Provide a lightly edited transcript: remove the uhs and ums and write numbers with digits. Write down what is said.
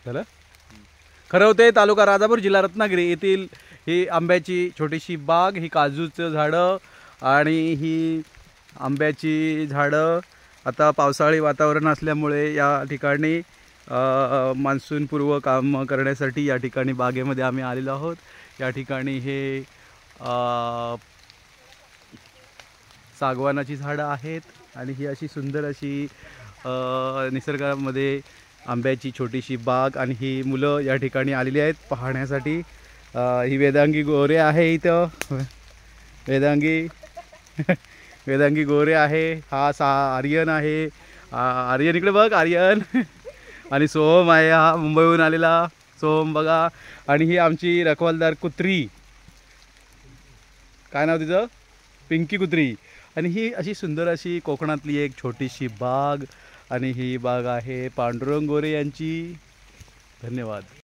झालं. खरवते तालुका राजापूर जिल्हा रत्नागिरी येथील ही आंब्याची छोटीशी बाग, ही काजूचं झाडं आणि ही आंब्याची झाडं. आता पावसाळी वातावरण असल्यामुळे या ठिकाणी मान्सूनपूर्व काम करण्यासाठी या ठिकाणी बागेमध्ये आम्ही आलेलो आहोत. या ठिकाणी हे सागवानाची झाडं आहेत आणि ही अशी सुंदर अशी निसर्गामध्ये आंब्याची छोटीशी बाग. आणि ही मुलं या ठिकाणी आलेली आहेत पाहण्यासाठी. ही वेदांगी गोरे आहे इथं. वेदांगी वेदांगी गोरे आहे. हा आर्यन आहे. आर्यन इकडे बघ, आर्यन. आणि सोहम आहे, हा मुंबईहून आलेला सोहम बघा. आणि ही आमची रखवालदार कुत्री, काय नाव तिचं, पिंकी कुत्री. आणि ही अशी सुंदर अशी कोकणातली एक छोटीशी बाग. आणि ही बाग आहे पांडुरंग गोरे यांची. धन्यवाद.